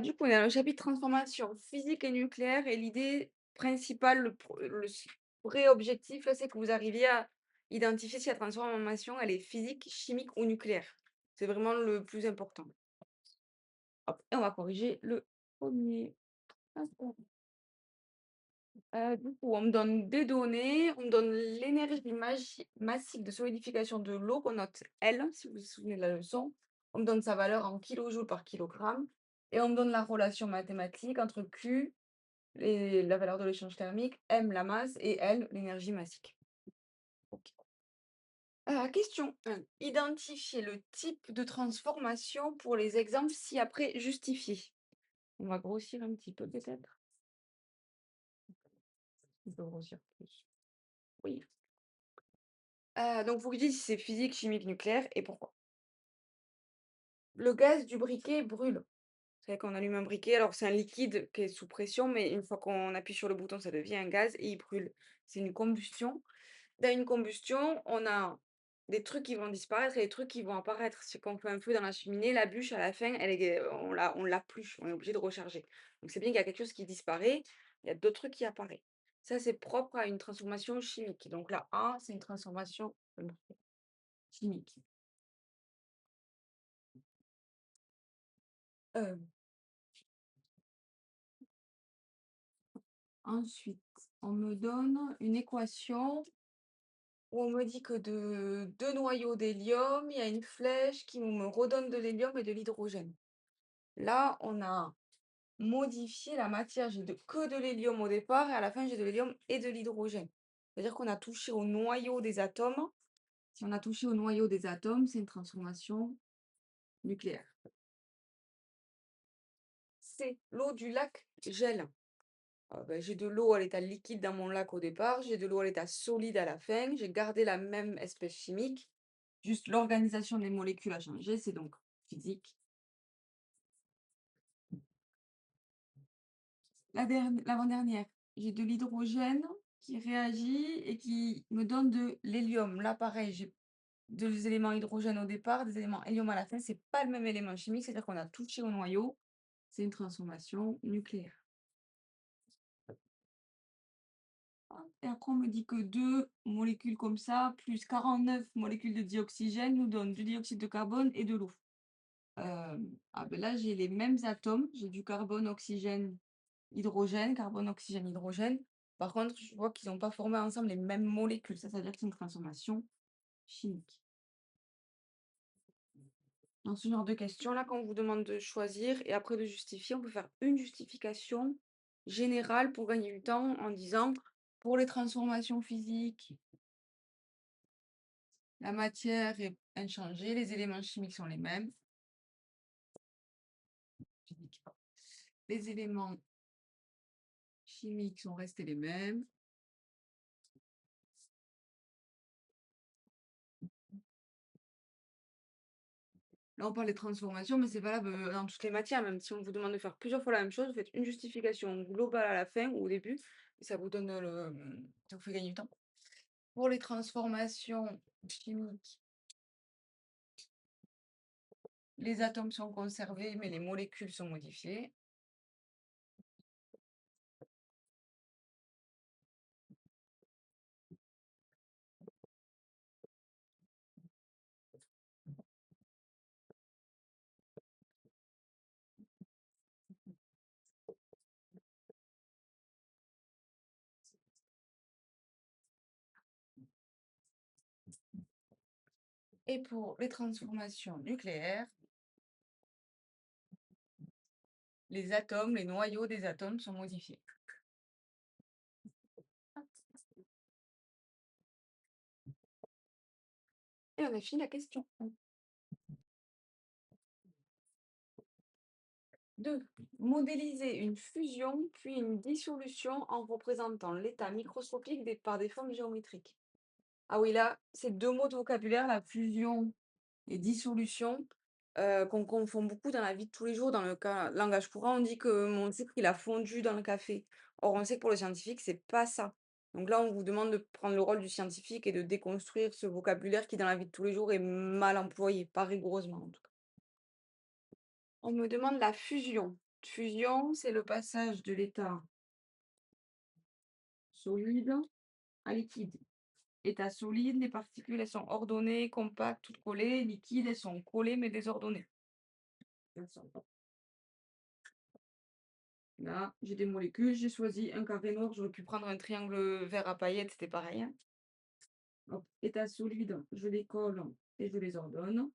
Du coup, on est dans le chapitre transformation physique et nucléaire et l'idée principale, le vrai objectif, là, c'est que vous arriviez à identifier si la transformation, elle est physique, chimique ou nucléaire. C'est vraiment le plus important. Hop, et on va corriger le premier. Hop. Du coup, on me donne des données, on me donne l'énergie massique de solidification de l'eau, qu'on note L, si vous vous souvenez de la leçon. On me donne sa valeur en kilojoules par kilogramme. Et on me donne la relation mathématique entre Q, la valeur de l'échange thermique, M, la masse, et L, l'énergie massique. Ok. Question 1. Identifier le type de transformation pour les exemples ci-après justifiés. On va grossir un petit peu peut-être. On peut grossir plus. Oui. Donc, vous dites si c'est physique, chimique, nucléaire et pourquoi. Le gaz du briquet brûle. C'est vrai qu'on allume un briquet, alors c'est un liquide qui est sous pression, mais une fois qu'on appuie sur le bouton, ça devient un gaz et il brûle. C'est une combustion. Dans une combustion, on a des trucs qui vont disparaître et des trucs qui vont apparaître. C'est qu'on fait un feu dans la cheminée, la bûche à la fin, on l'a plus, on est obligé de recharger. Donc c'est bien qu'il y a quelque chose qui disparaît, il y a d'autres trucs qui apparaissent. Ça, c'est propre à une transformation chimique. Donc là, A, c'est une transformation chimique. Euh, Ensuite, on me donne une équation où on me dit que de deux noyaux d'hélium, il y a une flèche qui me redonne de l'hélium et de l'hydrogène. Là, on a modifié la matière. J'ai que de l'hélium au départ et à la fin, j'ai de l'hélium et de l'hydrogène. C'est-à-dire qu'on a touché au noyau des atomes. Si on a touché au noyau des atomes, c'est une transformation nucléaire. C'est l'eau du lac gèle. J'ai de l'eau à l'état liquide dans mon lac au départ, j'ai de l'eau à l'état solide à la fin, j'ai gardé la même espèce chimique, juste l'organisation des molécules a changé, c'est donc physique. L'avant-dernière, j'ai de l'hydrogène qui réagit et qui me donne de l'hélium. Là, pareil, j'ai deux éléments hydrogène au départ, des éléments hélium à la fin, c'est pas le même élément chimique, c'est-à-dire qu'on a touché au noyau, c'est une transformation nucléaire. Et après, on me dit que deux molécules comme ça, plus 49 molécules de dioxygène, nous donnent du dioxyde de carbone et de l'eau. Là, j'ai les mêmes atomes. J'ai du carbone, oxygène, hydrogène, carbone, oxygène, hydrogène. Par contre, je vois qu'ils n'ont pas formé ensemble les mêmes molécules. Ça veut dire que c'est une transformation chimique. Dans ce genre de questions, là, quand on vous demande de choisir et après de justifier, on peut faire une justification générale pour gagner du temps en disant pour les transformations physiques, la matière est inchangée, les éléments chimiques sont les mêmes. Physique. Les éléments chimiques sont restés les mêmes. Là, on parle des transformations, mais c'est valable dans toutes les matières. Même si on vous demande de faire plusieurs fois la même chose, vous faites une justification globale à la fin ou au début, et ça vous donne ça vous fait gagner du temps. Pour les transformations chimiques, les atomes sont conservés, mais les molécules sont modifiées. Et pour les transformations nucléaires, les atomes, les noyaux des atomes sont modifiés. Et on a fini la question. 2. Modéliser une fusion puis une dissolution en représentant l'état microscopique par des formes géométriques. Ah oui, là, c'est deux mots de vocabulaire, la fusion et dissolution, qu'on confond beaucoup dans la vie de tous les jours. Dans le langage courant, on dit que mon sucre, il a fondu dans le café. Or, on sait que pour le scientifique, c'est pas ça. Donc là, on vous demande de prendre le rôle du scientifique et de déconstruire ce vocabulaire qui, dans la vie de tous les jours, est mal employé, pas rigoureusement en tout cas. On me demande la fusion. fusion, c'est le passage de l'état solide à liquide. État solide, les particules, elles sont ordonnées, compactes, toutes collées. Liquides, elles sont collées mais désordonnées. Elles sont- Là, j'ai des molécules, j'ai choisi un carré noir, j'aurais pu prendre un triangle vert à paillettes, c'était pareil, hein. Hop, état solide, je les colle et je les ordonne.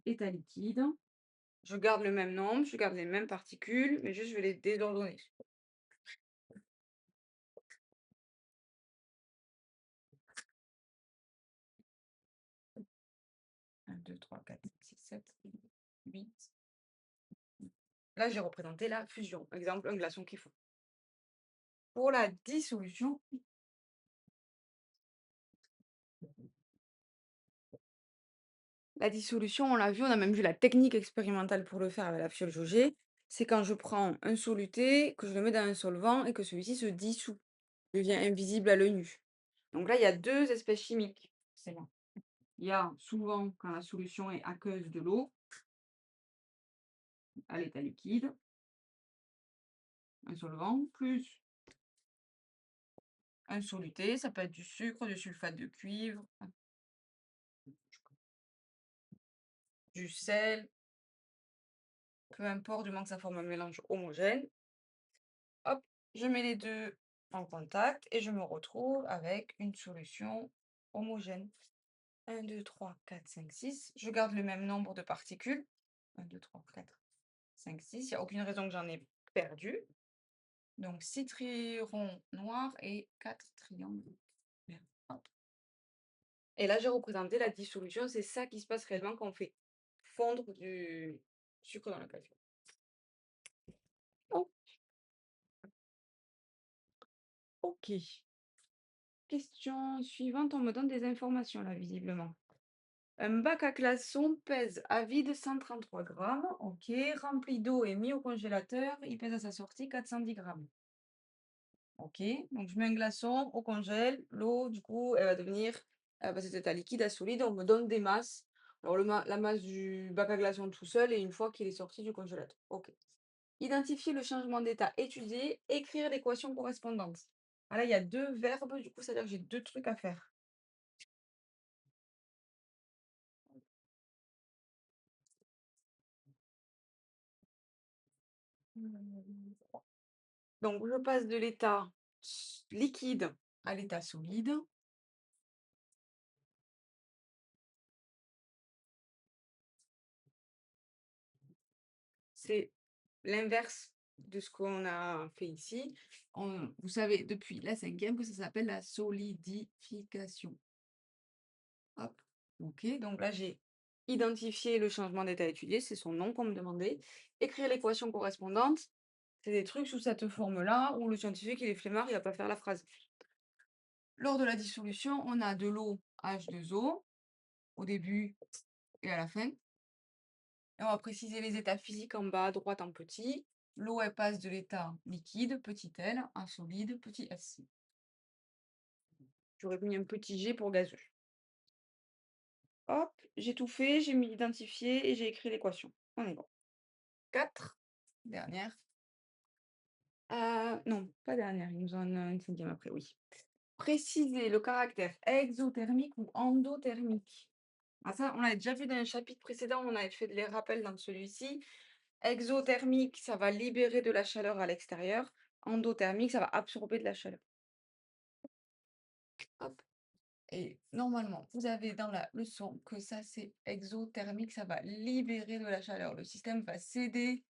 État liquide, je garde le même nombre, je garde les mêmes particules, mais juste je vais les désordonner. 1, 2, 3, 4, 5, 6, 7, 8. Là, j'ai représenté la fusion. Exemple, un glaçon qui fond. Pour la dissolution, on l'a vu, on a même vu la technique expérimentale pour le faire avec la fiole jaugée. C'est quand je prends un soluté, que je le mets dans un solvant et que celui-ci se dissout, devient invisible à l'œil nu. Donc là, il y a deux espèces chimiques. C'est là. Il y a souvent, quand la solution est aqueuse, de l'eau à l'état liquide, un solvant, plus un soluté, ça peut être du sucre, du sulfate de cuivre, du sel, peu importe, du moment que ça forme un mélange homogène. Hop, je mets les deux en contact et je me retrouve avec une solution homogène. 1, 2, 3, 4, 5, 6. Je garde le même nombre de particules. 1, 2, 3, 4, 5, 6. Il n'y a aucune raison que j'en ai perdu. Donc 6 trirons noirs et 4 triangles verts. Hop. Et là, j'ai représenté la dissolution. C'est ça qui se passe réellement quand on fait fondre du sucre dans le café. Oh, ok. Question suivante. On me donne des informations là, visiblement. Un bac à glaçons pèse à vide 133 grammes. Ok. Rempli d'eau et mis au congélateur, il pèse à sa sortie 410 grammes. Ok. Donc, je mets un glaçon au congèle. L'eau, du coup, elle va devenir, passer d'état liquide à solide. On me donne des masses. Alors, la masse du bac à glaçons tout seul et une fois qu'il est sorti du congélateur. Ok. Identifier le changement d'état étudié, écrire l'équation correspondante. Ah là, il y a deux verbes, du coup, ça veut dire que j'ai deux trucs à faire. Donc, je passe de l'état liquide à l'état solide. C'est l'inverse de ce qu'on a fait ici. Vous savez depuis la cinquième que ça s'appelle la solidification. Hop. Ok, donc là, j'ai identifié le changement d'état étudié, c'est son nom qu'on me demandait. Écrire l'équation correspondante, c'est des trucs sous cette forme-là où le scientifique, il est flemmard, il va pas faire la phrase. Lors de la dissolution, on a de l'eau H2O au début et à la fin. Et on va préciser les états physiques en bas à droite en petit. L'eau, elle passe de l'état liquide, petit l, à solide, petit s. J'aurais mis un petit g pour gazeux. Hop, j'ai tout fait, j'ai mis identifié et j'ai écrit l'équation. On est bon. 4. Dernière. Non, pas dernière, il nous en a une cinquième après, oui. Préciser le caractère exothermique ou endothermique. Ah ça, on l'a déjà vu dans un chapitre précédent, on avait fait les rappels dans celui-ci. Exothermique, ça va libérer de la chaleur à l'extérieur. Endothermique, ça va absorber de la chaleur. Hop. Et normalement, vous avez dans la leçon que ça, c'est exothermique, ça va libérer de la chaleur. Le système va céder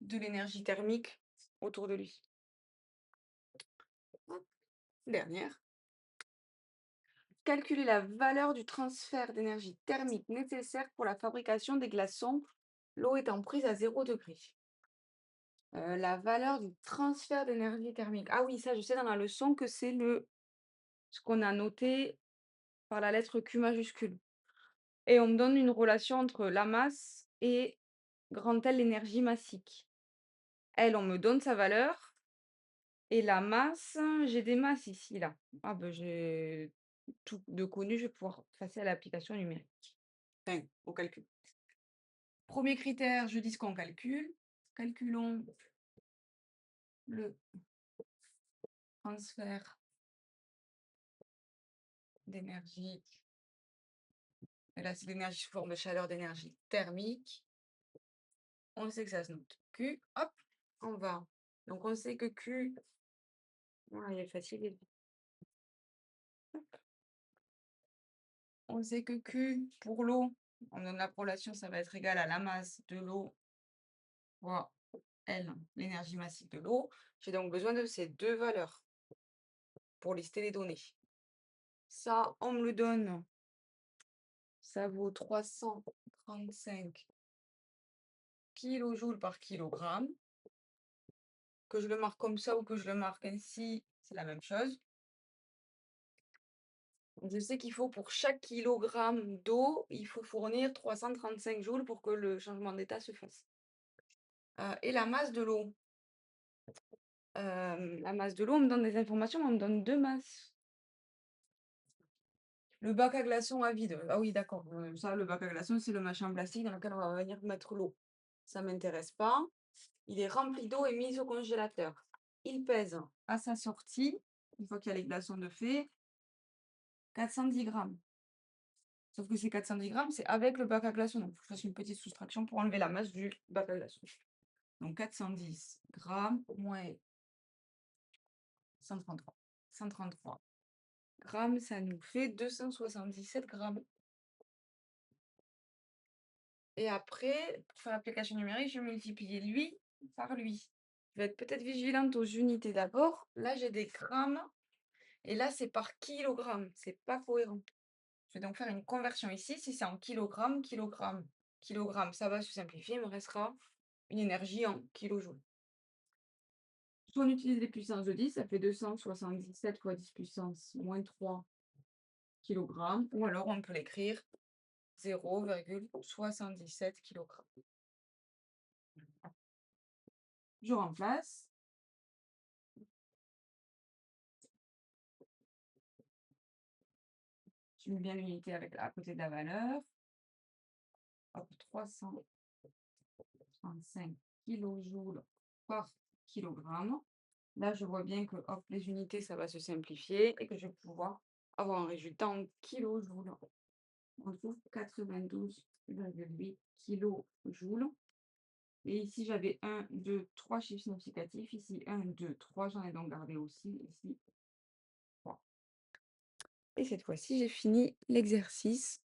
de l'énergie thermique autour de lui. Hop. Dernière. Calculer la valeur du transfert d'énergie thermique nécessaire pour la fabrication des glaçons, l'eau étant prise à 0 degré. La valeur du transfert d'énergie thermique. Ah oui, ça, je sais dans la leçon que c'est ce qu'on a noté par la lettre Q majuscule. Et on me donne une relation entre la masse et grand L, l'énergie massique. Elle, on me donne sa valeur. Et la masse, j'ai des masses ici, là. Ah ben, j'ai tout de connu, je vais pouvoir passer à l'application numérique. Enfin, au calcul. Premier critère, je dis ce qu'on calcule. Calculons le transfert d'énergie. Et là, c'est l'énergie sous forme de chaleur d'énergie thermique. On sait que ça se note Q. Hop, on va. Donc, on sait que Q. Ah, il est fatigué. On sait que Q, pour l'eau, on donne la relation, ça va être égal à la masse de l'eau fois L, l'énergie massive de l'eau. J'ai donc besoin de ces deux valeurs pour lister les données. Ça, on me le donne. Ça vaut 335 kilojoules par kilogramme. Que je le marque comme ça ou que je le marque ainsi, c'est la même chose. Je sais qu'il faut pour chaque kilogramme d'eau, il faut fournir 335 joules pour que le changement d'état se fasse. Et la masse de l'eau. La masse de l'eau, on me donne des informations, on me donne deux masses. Le bac à glaçons à vide. Ah oui, d'accord. Ça, le bac à glaçons, c'est le machin plastique dans lequel on va venir mettre l'eau. Ça ne m'intéresse pas. Il est rempli d'eau et mis au congélateur. Il pèse à sa sortie, une fois qu'il y a les glaçons de fait, 410 grammes. Sauf que ces 410 grammes, c'est avec le bac à glaçons. Donc, il faut que je fasse une petite soustraction pour enlever la masse du bac à glaçons. Donc, 410 grammes moins 133. 133 grammes, ça nous fait 277 grammes. Et après, pour faire l'application numérique, je vais multiplier lui par lui. Je vais être peut-être vigilante aux unités d'abord. Là, j'ai des grammes. Et là, c'est par kilogramme. C'est pas cohérent. Je vais donc faire une conversion ici. Si c'est en kilogrammes, kilogramme, kilogramme, ça va se simplifier. Il me restera une énergie en kilojoules. Soit on utilise les puissances de 10, ça fait 277 fois 10 puissance moins 3 kg. Ou alors on peut l'écrire 0,77 kg. Je remplace. Je mets bien l'unité à côté de la valeur. Hop, 335 kJ par kilogramme. Là, je vois bien que hop, les unités, ça va se simplifier et que je vais pouvoir avoir un résultat en kilojoules. On trouve 92,8 kilojoules. Et ici, j'avais 1, 2, 3 chiffres significatifs. Ici, 1, 2, 3. J'en ai donc gardé aussi. Ici, 3. Et cette fois-ci, j'ai fini l'exercice.